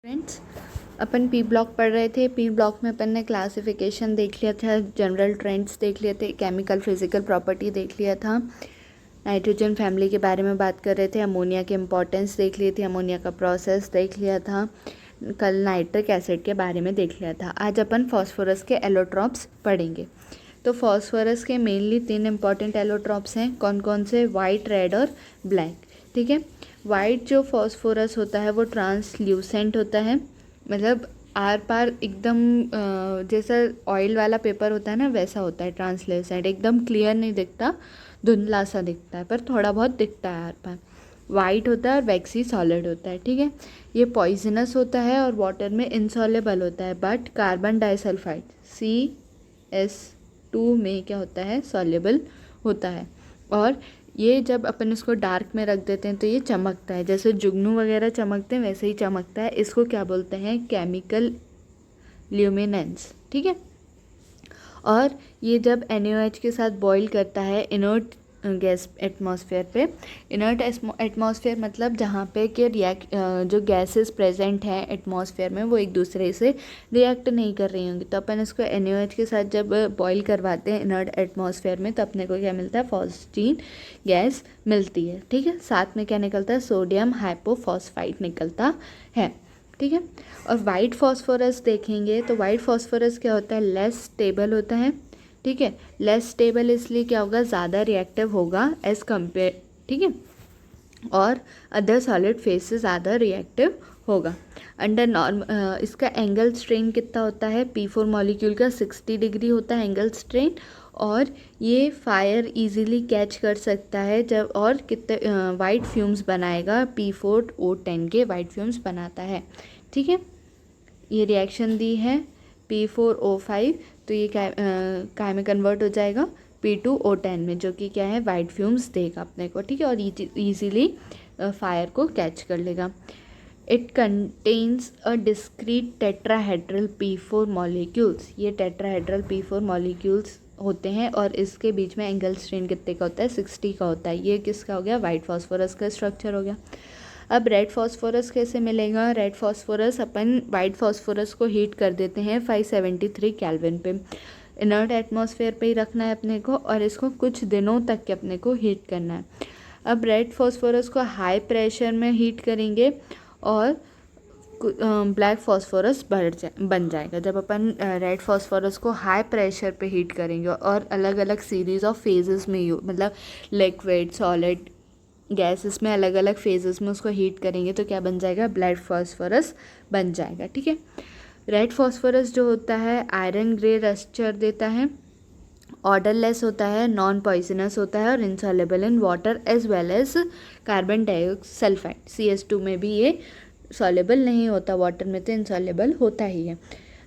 Friends, अपन P block पढ़ रहे थे। पी ब्लॉक में अपन ने क्लासिफिकेशन देख लिया था, जनरल ट्रेंड्स देख लिए थे, केमिकल फिजिकल प्रॉपर्टी देख लिया था, नाइट्रोजन फैमिली के बारे में बात कर रहे थे, अमोनिया की इम्पोर्टेंस देख ली थी, अमोनिया का प्रोसेस देख लिया था, कल नाइट्रिक एसिड के बारे में देख लिया था। आज अपन फॉस्फोरस के एलोट्रॉप्स पढ़ेंगे। तो फॉस्फोरस के मेनली 3 इम्पॉर्टेंट एलोट्रॉप्स हैं। कौन कौन से? वाइट, रेड और ब्लैक। ठीक है। वाइट जो फॉस्फोरस होता है वो ट्रांसल्यूसेंट होता है, मतलब आर पार एकदम जैसा ऑयल वाला पेपर होता है ना, वैसा होता है। ट्रांसल्यूसेंट एकदम क्लियर नहीं दिखता, धुंधला सा दिखता है, पर थोड़ा बहुत दिखता है आर पार। वाइट होता है और वैक्सी सॉलिड होता है। ठीक है। ये पॉइजनस होता है और वाटर में इनसॉल्युबल होता है, बट कार्बन डाइसल्फाइड CS2 में क्या होता है? सॉल्युबल होता है। और ये जब अपन इसको डार्क में रख देते हैं तो ये चमकता है, जैसे जुगनू वगैरह चमकते हैं वैसे ही चमकता है। इसको क्या बोलते हैं? Chemical luminance. ठीक है। और ये जब NaOH के साथ बॉईल करता है इनर्ट गैस एटमॉस्फेयर पे, इनर्ट एटमॉस्फेयर मतलब जहाँ पे कि जो गैसेस प्रेजेंट हैं एटमॉस्फेयर में वो एक दूसरे से रिएक्ट नहीं कर रही होंगी, तो अपन इसको NaOH के साथ जब बॉईल करवाते हैं इनर्ट एटमॉस्फेयर में तो अपने को क्या मिलता है? फॉस्फीन गैस मिलती है। ठीक है। साथ में क्या निकलता है? सोडियम हाइपोफॉस्फाइड निकलता है। ठीक है। और वाइट फॉस्फोरस देखेंगे तो वाइट फॉस्फोरस क्या होता है? लेस स्टेबल होता है। ठीक है। लेस स्टेबल इसलिए क्या होगा? ज़्यादा रिएक्टिव होगा एज कम्पेयर। ठीक है। और अदर सॉलिड फेज से ज़्यादा रिएक्टिव होगा। अंडर नॉर्म इसका एंगल स्ट्रेन कितना होता है? P4 मॉलिक्यूल का 60 डिग्री होता है एंगल स्ट्रेन, और ये फायर इजीली कैच कर सकता है जब, और कितने वाइट फ्यूम्स बनाएगा? P4O10 के वाइट फ्यूम्स बनाता है। ठीक है। ये रिएक्शन दी है P4O5, तो ये काय में कन्वर्ट हो जाएगा? P2O10 में, जो कि क्या है? वाइट फ्यूम्स देगा अपने को। ठीक है। और ईजीली फायर को कैच कर लेगा। It contains a discrete tetrahedral P4 molecules. ये टेट्राहेड्रल P4 मॉलिक्यूल्स होते हैं और इसके बीच में एंगल स्ट्रेन कितने का होता है? 60 का होता है। ये किसका हो गया? वाइट फॉस्फोरस का स्ट्रक्चर हो गया। अब रेड फॉस्फोरस कैसे मिलेगा? रेड फॉस्फोरस अपन वाइट फॉस्फोरस को हीट कर देते हैं 573 केल्विन पे। इनर्ट एटमॉस्फेयर पे ही रखना है अपने को, और इसको कुछ दिनों तक के अपने को हीट करना है। अब रेड फॉस्फोरस को हाई प्रेशर में हीट करेंगे और ब्लैक फॉस्फोरस बन जाएगा। जब अपन रेड फॉस्फोरस को हाई प्रेशर पे हीट करेंगे और अलग अलग सीरीज ऑफ फेजेस में मतलब लिक्विड, सॉलिड, गैस, इसमें अलग अलग फेजेस में उसको हीट करेंगे तो क्या बन जाएगा? ब्लैक फॉस्फोरस बन जाएगा। ठीक है। रेड फॉस्फोरस जो होता है आयरन ग्रे रस्टर देता है, ऑर्डरलेस होता है, नॉन पॉइजनस होता है और insoluble in water as well as carbon dioxide CS2 में भी ये सॉल्युबल नहीं होता, वाटर में तो इनसॉल्युबल होता ही है।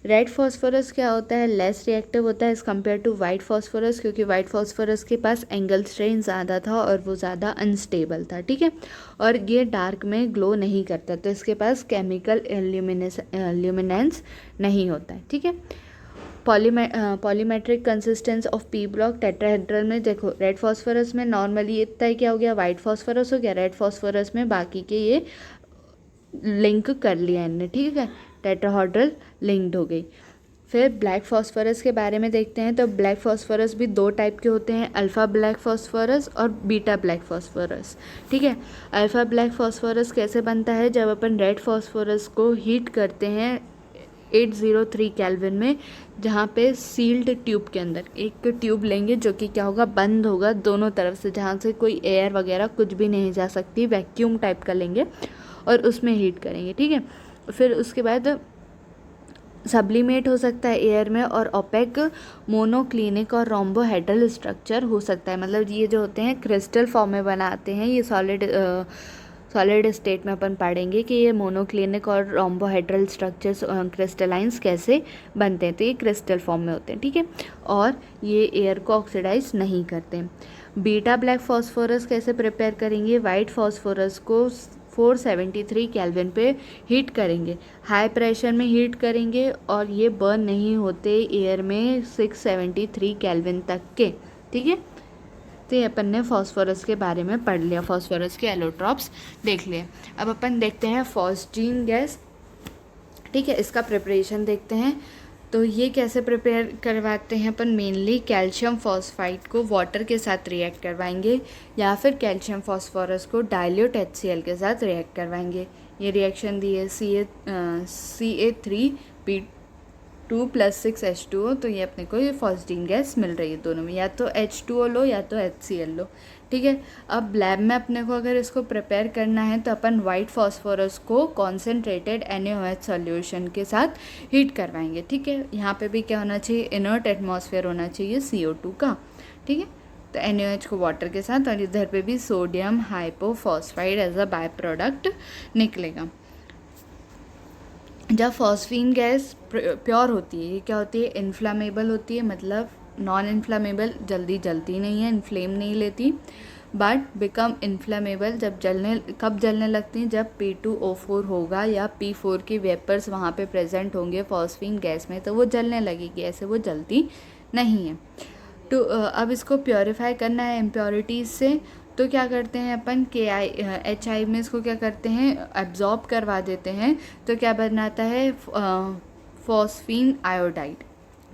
रेड फॉस्फोरस क्या होता है? लेस रिएक्टिव होता है as compare to white phosphorus, क्योंकि वाइट फॉस्फोरस के पास एंगल स्ट्रेन ज़्यादा था और वो ज़्यादा अनस्टेबल था। ठीक है। और ये डार्क में ग्लो नहीं करता, तो इसके पास केमिकल ल्यूमिनेंस नहीं होता है। ठीक है। Polymetric consistence of P block tetrahedral में देखो, रेड फॉस्फोरस में नॉर्मली इतना ही क्या हो गया? वाइट फॉस्फोरस हो गया। रेड फॉस्फोरस में बाकी के ये लिंक कर लिया इनने। ठीक है। टेट्राहेड्रल लिंक्ड हो गई। फिर ब्लैक फॉस्फोरस के बारे में देखते हैं। तो ब्लैक फॉस्फोरस भी 2 टाइप के होते हैं, अल्फ़ा ब्लैक फॉस्फोरस और बीटा ब्लैक फॉस्फोरस। ठीक है। अल्फ़ा ब्लैक फॉस्फोरस कैसे बनता है? जब अपन रेड फॉस्फोरस को हीट करते हैं 803 केल्विन में, जहाँ पे सील्ड ट्यूब के अंदर एक ट्यूब लेंगे जो कि क्या होगा? बंद होगा दोनों तरफ से, जहाँ से कोई एयर वगैरह कुछ भी नहीं जा सकती, वैक्यूम टाइप का लेंगे और उसमें हीट करेंगे। ठीक है। फिर उसके बाद सब्लिमेट हो सकता है एयर में, और ओपेक, मोनोक्लिनिक और रोम्बोहेड्रल स्ट्रक्चर हो सकता है। मतलब ये जो होते हैं क्रिस्टल फॉर्म में बनाते हैं, ये सॉलिड स्टेट में अपन पढ़ेंगे कि ये मोनोक्लिनिक और रोम्बोहेड्रल स्ट्रक्चर्स क्रिस्टलाइंस कैसे बनते हैं, तो ये क्रिस्टल फॉर्म में होते हैं। ठीक है। और ये एयर को ऑक्सीडाइज नहीं करते। बीटा ब्लैक फॉस्फोरस कैसे प्रिपेयर करेंगे? वाइट फॉस्फोरस को 473 केल्विन पे हीट करेंगे, हाई प्रेशर में हीट करेंगे, और ये बर्न नहीं होते एयर में 673 केल्विन तक के। ठीक है। तो ये अपन ने फॉस्फोरस के बारे में पढ़ लिया, फॉस्फोरस के एलोट्रॉप्स देख लिए। अब अपन देखते हैं फॉस्जीन गैस। ठीक है, इसका प्रिपरेशन देखते हैं। तो ये कैसे प्रिपेयर करवाते हैं अपन, मेनली कैल्शियम फॉस्फाइड को वाटर के साथ रिएक्ट करवाएंगे या फिर कैल्शियम फॉस्फोरस को डाइल्यूट HCl के साथ रिएक्ट करवाएंगे। ये रिएक्शन दी है Ca3P2 + 6H2O, तो ये अपने को ये फॉस्फीन गैस मिल रही है दोनों में, या तो H2O लो या तो HCl लो। ठीक है, अब लैब में अपने को अगर इसको प्रिपेयर करना है तो अपन वाइट फॉस्फोरस को कॉन्सेंट्रेटेड NaOH सॉल्यूशन के साथ हीट करवाएंगे। ठीक है, यहाँ पे भी क्या होना चाहिए, इनर्ट एटमॉस्फेयर होना चाहिए CO2 का। ठीक है, तो NaOH को वाटर के साथ, और इधर पे भी sodium hypophosphide as a by product निकलेगा। जब फॉस्फीन गैस प्योर होती है, ये क्या होती है, इन्फ्लामेबल होती है, मतलब नॉन इन्फ्लामेबल, जल्दी जलती नहीं है, इन्फ्लेम नहीं लेती, बट बिकम इन्फ्लामेबल कब जलने लगती हैं, जब P2O4 होगा या P4 के वेपर्स वहाँ पे प्रेजेंट होंगे फॉस्फीन गैस में, तो वो जलने लगेगी, ऐसे वो जलती नहीं है। तो अब इसको प्योरीफाई करना है इम्प्योरिटीज़ से, तो क्या करते हैं अपन, HI में इसको क्या करते हैं, एब्जॉर्ब करवा देते हैं, तो क्या बनाता है, फॉस्फीन आयोडाइड।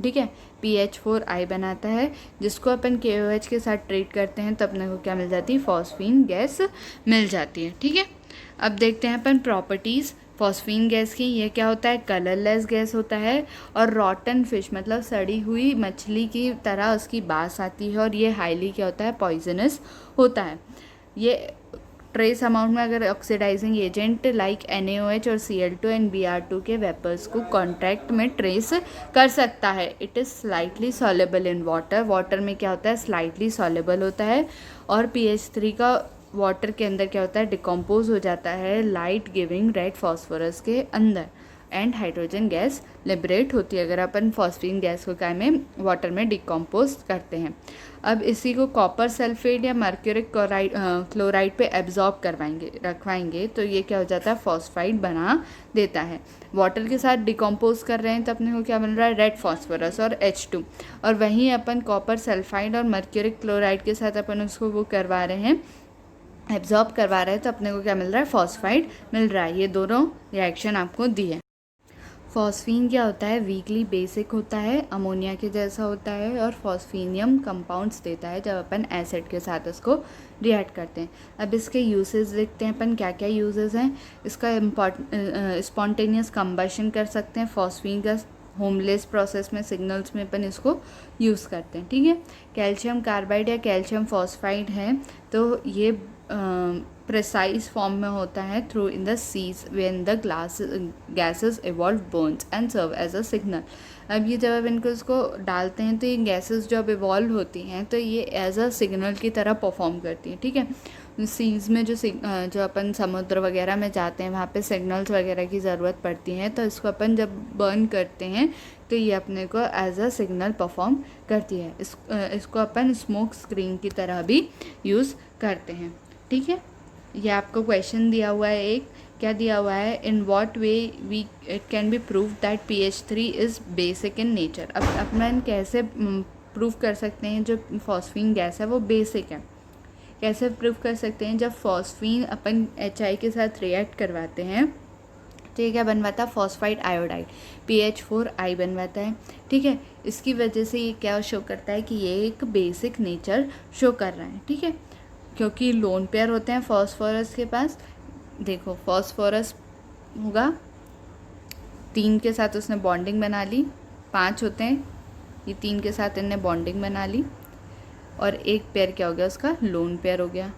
ठीक है, PH4I बनाता है, जिसको अपन KOH के साथ ट्रीट करते हैं तो अपने को क्या मिल जाती है, फॉस्फीन गैस मिल जाती है। ठीक है, अब देखते हैं अपन प्रॉपर्टीज़ फॉस्फीन गैस की। ये क्या होता है, कलरलेस गैस होता है, और रॉटन फिश मतलब सड़ी हुई मछली की तरह उसकी बास आती है, और ये हाईली क्या होता है, पॉइजनस होता है। ये ट्रेस अमाउंट में अगर ऑक्सीडाइजिंग एजेंट लाइक NaOH और Cl2 एंड Br2 के वेपर्स को कॉन्ट्रैक्ट में ट्रेस कर सकता है। It is slightly soluble in water, water में क्या होता है, स्लाइटली सॉलेबल होता है, और PH3 का वाटर के अंदर क्या होता है, डिकम्पोज हो जाता है लाइट गिविंग रेड फॉस्फोरस के अंदर, एंड हाइड्रोजन गैस लिबरेट होती है अगर अपन फॉस्फीन गैस को क्या में वाटर में डिकम्पोज करते हैं। अब इसी को कॉपर सल्फेट या मर्क्यूरिक क्लोराइड पे एब्जॉर्ब रखवाएंगे, तो ये क्या हो जाता है, फॉस्फाइड बना देता है। वाटर के साथ डिकम्पोज कर रहे हैं तो अपने को क्या बन रहा है, रेड फॉस्फोरस और H2, और वहीं अपन कॉपर सल्फाइड और मर्क्यूरिक क्लोराइड के साथ अपन उसको वो करवा रहे हैं, एब्जॉर्ब करवा रहे हैं, तो अपने को क्या मिल रहा है, फॉस्फाइड मिल रहा है। ये दोनों रिएक्शन आपको दी है। फॉस्फीन क्या होता है, वीकली बेसिक होता है, अमोनिया के जैसा होता है, और फॉस्फीनियम कंपाउंड्स देता है जब अपन एसिड के साथ इसको रिएक्ट करते हैं। अब इसके यूसेस देखते हैं अपन, क्या क्या यूजेस हैं। इसका स्पॉन्टेनियस कंबशन कर सकते हैं, फॉस्फीन का होमलेस प्रोसेस में, सिग्नल्स में अपन इसको यूज़ करते हैं। ठीक है, कैल्शियम कार्बाइड या कैल्शियम फॉस्फाइड है, तो ये प्रेसाइज फॉर्म में होता है through in the seas when the gases evolve burns and serve as a signal. अब ये जब इनको इसको डालते हैं तो ये गैसेस जब इवॉल्व होती हैं तो ये एज अ सिग्नल की तरह परफॉर्म करती हैं। ठीक है, सीज में जो अपन समुद्र वगैरह में जाते हैं वहाँ पे सिग्नल्स वगैरह की ज़रूरत पड़ती है, तो इसको अपन जब बर्न करते हैं तो ये अपने को एज अ सिग्नल परफॉर्म करती है। इसको अपन स्मोक स्क्रीन की तरह भी यूज़ करते हैं। ठीक है, ये आपको क्वेश्चन दिया हुआ है एक, क्या दिया हुआ है, in what way it can be prove that PH3 is basic in nature. अब अपन कैसे प्रूव कर सकते हैं जो फॉस्फीन गैस है वो बेसिक है, कैसे प्रूव कर सकते हैं, जब फॉस्फीन अपन HI के साथ रिएक्ट करवाते हैं तो ये क्या बनवाता है, फॉस्फाइड आयोडाइड PH4I बनवाता है। ठीक है, इसकी वजह से ये क्या शो करता है कि ये एक बेसिक नेचर शो कर रहा है। ठीक है, क्योंकि लोन पेयर होते हैं फॉस्फोरस के पास, देखो फॉस्फोरस होगा 3 के साथ उसने बॉन्डिंग बना ली, 5 होते हैं, ये 3 के साथ इनने बॉन्डिंग बना ली, और एक पेयर क्या हो गया, उसका लोन पेयर हो गया।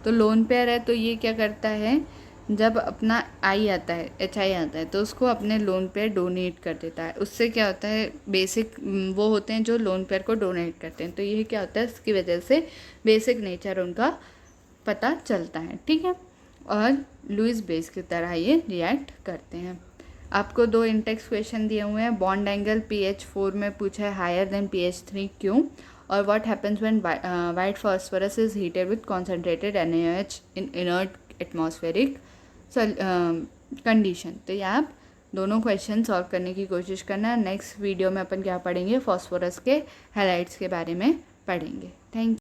तो लोन पेयर है तो ये क्या करता है, जब अपना I आता है, HI आता है, तो उसको अपने लोन पेयर डोनेट कर देता है। उससे क्या होता है, बेसिक वो होते हैं जो लोन पेयर को डोनेट करते हैं, तो ये क्या होता है, इसकी वजह से बेसिक नेचर उनका पता चलता है। ठीक है, और लुईस बेस की तरह ये रिएक्ट करते हैं। आपको 2 इंटेक्स क्वेश्चन दिए हुए हैं। बॉन्ड एंगल PH4 में पूछा है हायर देन PH3 क्यों, और what happens when white phosphorus is heated with concentrated NaOH in inert atmospheric condition. तो ये आप दोनों क्वेश्चन सॉल्व करने की कोशिश करना। नेक्स्ट वीडियो में अपन क्या पढ़ेंगे, फॉस्फोरस के हैलाइड्स के बारे में पढ़ेंगे। Thank you.